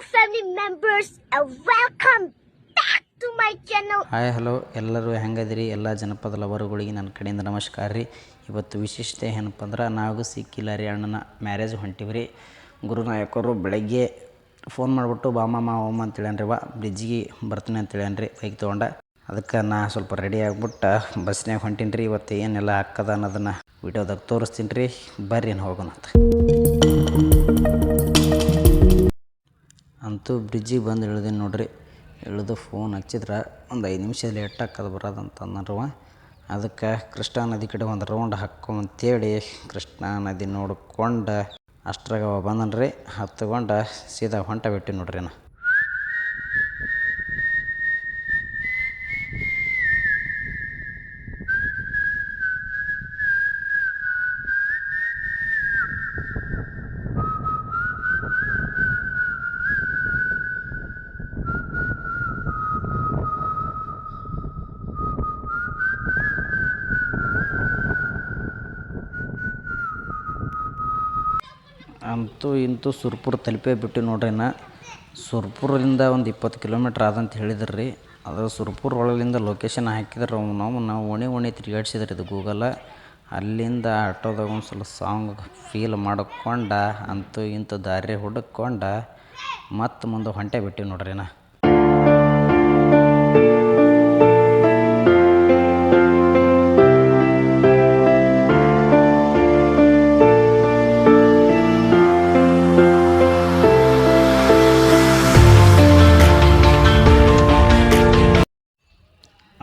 family members, and welcome back to my channel. Hi hello ಎಲ್ಲರೂ ಹೆಂಗದಿರಿ? ಎಲ್ಲ ಜನಪದ ಲವರುಗಳಿಗೆ ನನ್ನ ಕಡೆಯಿಂದ ನಮಸ್ಕಾರ ರೀ. ಇವತ್ತು ವಿಶೇಷತೆ ಏನಪ್ಪ ಅಂದ್ರೆ ನಾವು ಸಿಕ್ಕಿಲ್ಲ ರೀ ಅಣ್ಣನ ಮ್ಯಾರೇಜ್ ಹೊಂಟಿವ್ರಿ. ಗುರುನಾಯಕರು ಬೆಳಗ್ಗೆ ಫೋನ್ ಮಾಡಿಬಿಟ್ಟು ಬಾಮಮ್ಮ ಓಮ್ ಅಂತೇಳ್ಯಾನ್ರಿ. ಬ್ರಿಡ್ಜಿಗೆ ಬರ್ತೀನಿ ಅಂತೇಳ್ಯಾನ್ರಿ ಬೈಕ್ ತೊಗೊಂಡ. ಅದಕ್ಕೆ ನಾ ಸ್ವಲ್ಪ ರೆಡಿ ಆಗಿಬಿಟ್ಟು ಬಸ್ನ್ಯಾಗ ಹೊಂಟೀನಿ ರೀ. ಇವತ್ತು ಏನೆಲ್ಲ ಹಾಕದ ಅನ್ನೋದನ್ನು ವಿಡಿಯೋದಾಗ ತೋರಿಸ್ತೀನಿ ರೀ. ಬರ್ರಿ ಹೋಗೋಣ ಅಂತೂ ಬ್ರಿಡ್ಜಿಗೆ ಬಂದು ಇಳಿದೀನಿ ನೋಡ್ರಿ. ಇಳಿದು ಫೋನ್ ಹಚ್ಚಿದ್ರೆ ಒಂದು 5 ನಿಮಿಷ ಲೇಟ್ ಹಾಕೋದು ಬರೋದಂತ ಅಂದ್ರವ. ಅದಕ್ಕೆ ಕೃಷ್ಣಾ ನದಿ ಕಡೆ ಒಂದು ರೌಂಡ್ ಹಾಕ್ಕೊಂಬಂತೇಳಿ ಕೃಷ್ಣಾ ನದಿ ನೋಡ್ಕೊಂಡು ಅಷ್ಟ್ರಾಗ ಬಂದನ್ರಿ. ಹತ್ಕೊಂಡು ಸೀದಾ ಹೊಂಟ ಬಿಟ್ಟು ನೋಡ್ರಿ ನಾ. ಅಂತೂ ಇಂತೂ ಸುರ್ಪುರ ತಲುಪೇ ಬಿಟ್ಟು ನೋಡ್ರಿ ನಾ. ಸುರ್ಪುರದಿಂದ ಒಂದು 20 ಕಿಲೋಮೀಟ್ರ್ ಆದಂತ ಹೇಳಿದ್ರು ರೀ. ಅದು ಸುರ್ಪುರ ಒಳಗಿಂದ ಲೊಕೇಶನ್ ಹಾಕಿದ್ರೆ ನಾವು ಓಣಿ ತಿರುಗಾಡ್ಸಿದ್ರಿ ಇದು ಗೂಗಲ. ಅಲ್ಲಿಂದ ಆಟೋದಾಗ ಒಂದು ಸ್ವಲ್ಪ ಸಾಂಗ್ ಫೀಲ್ ಮಾಡ್ಕೊಂಡು ಅಂತೂ ಇಂತೂ ದಾರಿ ಹುಡುಕೊಂಡು ಮತ್ತೆ ಮುಂದೆ ಹೊಂಟೆ ಬಿಟ್ಟಿವಿ ನೋಡ್ರಿ ನಾ.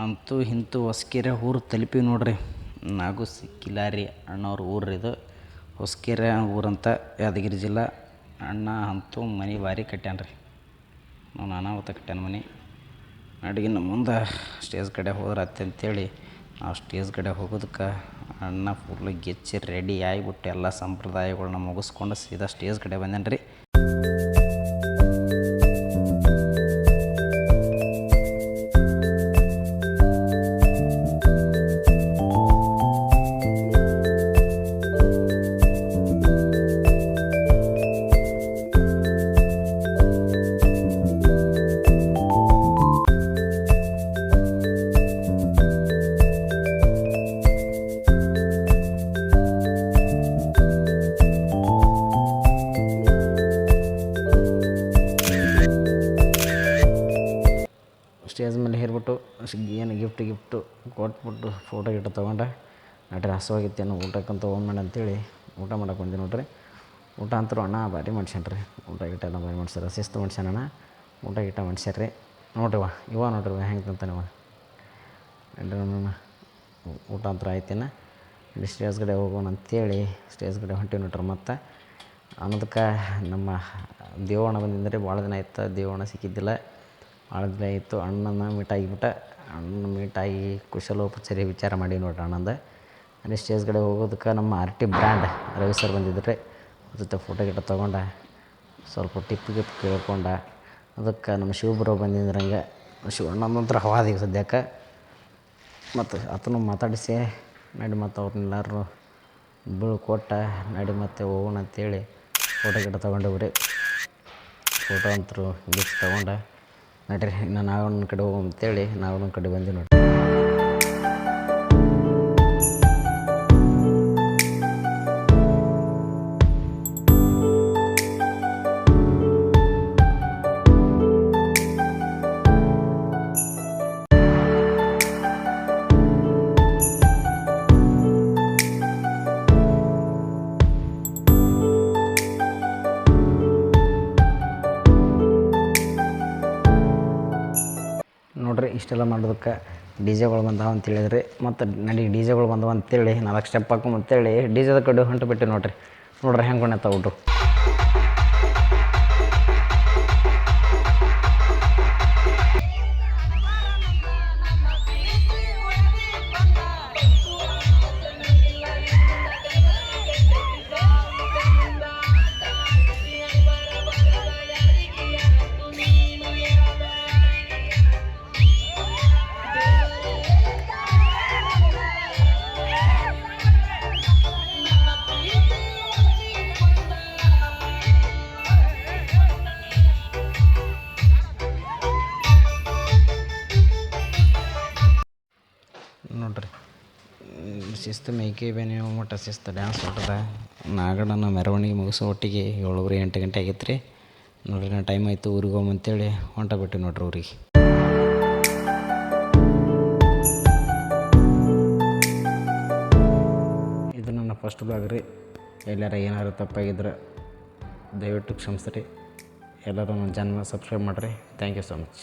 ಅಂತೂ ಇಂತೂ ಹೊಸ್ಕೆರೆ ಊರು ತಲುಪಿ ನೋಡ್ರಿ. ನಾಗೂ ಸಿಕ್ಕಿಲ್ಲ ರೀ ಅಣ್ಣವ್ರ ಊರು ಇದು. ಹೊಸ್ಕೆರೆ ಊರಂತ ಯಾದಗಿರಿ ಜಿಲ್ಲಾ. ಅಣ್ಣ ಅಂತೂ ಮನೆ ಭಾರಿ ಕಟ್ಟ್ಯಾನ್ರಿ. ನಾವು ಅನಾಹುತ ಕಟ್ಟ್ಯಾನ ಮನೆ. ಅಡುಗಿನ ಮುಂದೆ ಸ್ಟೇಜ್ ಕಡೆ ಹೋದ್ರೆ ಅಂತೇಳಿ ನಾವು ಸ್ಟೇಜ್ ಕಡೆ ಹೋಗೋದಕ್ಕೆ ಅಣ್ಣ ಫುಲ್ ಗೆಚ್ಚಿ ರೆಡಿ ಆಗಿಬಿಟ್ಟು ಎಲ್ಲ ಸಂಪ್ರದಾಯಗಳನ್ನ ಮುಗಿಸ್ಕೊಂಡು ಸೀದಾ ಸ್ಟೇಜ್ ಕಡೆ ಬಂದೇನೆ ರೀ. ಸ್ಟೇಜ್ ಮೇಲೆ ಹೇರ್ಬಿಟ್ಟು ಏನು ಗಿಫ್ಟು ಕೊಟ್ಬಿಟ್ಟು ಫೋಟೋ ತೊಗೊಂಡೆ. ನಡ್ರಿ ಹಸುವಾಗಿತ್ತೇನು ಊಟಕ್ಕಂತ ಹೋಗ್ಬೇಡ ಅಂತೇಳಿ ಊಟ ಮಾಡಕ್ಕೆ ಬಂದೆ ನೋಡ್ರಿ. ಊಟ ಅಂತೂ ಅಣ್ಣ ಭಾರಿ ಮಾಡ್ಸ್ಯಾನ್ರಿ. ಊಟ ಎಲ್ಲ ಭಾರಿ ಮಾಡ್ಸ್ಯಾರ. ಶಿಸ್ತು ಮಾಡ್ಸ್ಯಾನಣ್ಣ. ಊಟ ಮಾಡ್ಸ್ಯಾರ್ರಿ ನೋಡ್ರಿ. ನೋಡ್ರಿ ಹೆಂಗೆ ತಂತಾನೆ ನಡ್ರಿ. ಊಟ ಅಂತೂ ಆಯ್ತೇನ. ಇಲ್ಲಿ ಸ್ಟೇಜ್ ಕಡೆ ಹೋಗೋಣ ಅಂತೇಳಿ ಸ್ಟೇಜ್ ಕಡೆ ಹೊಂಟೀವಿ ನೋಡ್ರಿ. ಮತ್ತು ಅನ್ನೋದಕ್ಕೆ ನಮ್ಮ ದೇವಣ್ಣ ಬಂದಿದ್ದರೆ ಭಾಳ ದಿನ ಆಯ್ತು. ದೇವಣ್ಣ ಸಿಕ್ಕಿದ್ದಿಲ್ಲ, ಭಾಳ ದಿನ ಆಯಿತು. ಅಣ್ಣನ ಮೀಟ್ ಆಗಿಬಿಟ್ಟ. ಅಣ್ಣನ ಮೀಟಾಗಿ ಕುಶಲೋಪಚಾರಿ ವಿಚಾರ ಮಾಡಿ ನೋಡ್ರಿ ಅಣ್ಣಂದ. ಅಲ್ಲಿ ಸ್ಟೇಜ್ ಕಡೆ ಹೋಗೋದಕ್ಕೆ ನಮ್ಮ RT ಬ್ರ್ಯಾಂಡ್ ರವಿ ಸರ್ ಬಂದಿದ್ದರೆ ಜೊತೆ ಫೋಟೋ ತೊಗೊಂಡ ಸ್ವಲ್ಪ ಟಿಪ್ ಕೇಳ್ಕೊಂಡ. ಅದಕ್ಕೆ ನಮ್ಮ ಶಿವಬ್ರೋ ಬಂದಿದ್ರಂಗೆ ಶಿವಣ್ಣನಂತರ ಹವಾದೀಗ ಸದ್ಯಕ್ಕೆ. ಮತ್ತು ಆತನು ಮಾತಾಡಿಸಿ ನಡಿ ಮತ್ತು ಅವ್ರನ್ನೆಲ್ಲರೂ ಬೀಳ್ಕೊಟ್ಟ ನಡಿ ಮತ್ತೆ ಹೋಗೋಣ ಅಂತೇಳಿ ಫೋಟೋ ತೊಗೊಂಡವ್ರಿ. ಫೋಟೋ ಅಂತರೂ ಗಿಫ್ಟ್ ತೊಗೊಂಡ ನಡ್ರಿ ಇನ್ನು ನಾವು ಒಂದು ಕಡೆ ಹೋಗೋಣ ಅಂತೇಳಿ ನಾವು ಒಂದು ಕಡೆ ಬಂದ್ವಿ ನೋಡಿ. ನೋಡ್ರಿ ಇಷ್ಟೆಲ್ಲ ಮಾಡೋದಕ್ಕೆ ಡಿಜೆಗಳು ಬಂದಾವ ಅಂತೇಳಿದ್ರಿ. ಮತ್ತು ನಡಿ ಡಿಜೆಗಳು ಬಂದವ ಅಂತೇಳಿ 4 ಸ್ಟೆಪ್ ಹಾಕೊಂಬಂತೇಳಿ ಡಿಜೆದ ಕಡೆ ಹೊಂಟು ಬಿಟ್ಟು ನೋಡ್ರಿ ಹೆಂಗೆ ಕೊಂಡೈತಾವ ಊಟ. ಶಿಸ್ತು ಮೇಕೆ ಬೇನೆ ಮಟ್ಟ ಶಿಸ್ತು ಡ್ಯಾನ್ಸ್ ಹೊಟ್ಟದ ನಾಗಣ್ಣನ ಮೆರವಣಿಗೆ ಮುಗಿಸೋ ಒಟ್ಟಿಗೆ 7:08 ಗಂಟೆ ಆಗೈತೆ ರೀ ನೋಡ್ರಿ. ನಾ ಟೈಮ್ ಆಯಿತು ಊರಿಗೆ ಹೋಗಂತೇಳಿ ಹೊಂಟ ಬಿಟ್ಟು ನೋಡ್ರಿ ಊರಿಗೆ. ಇದು ನನ್ನ ಫಸ್ಟ್ ಬ್ಲಾಗ್ ರೀ. ಎಲ್ಲಾರ ಏನಾರು ತಪ್ಪಾಗಿದ್ರೆ ದಯವಿಟ್ಟು ಕ್ಷಮಿಸ್ರಿ. ಎಲ್ಲರೂ ನನ್ನ ಚಾನಲ್ನ ಸಬ್ಸ್ಕ್ರೈಬ್ ಮಾಡಿರಿ. Thank you so much.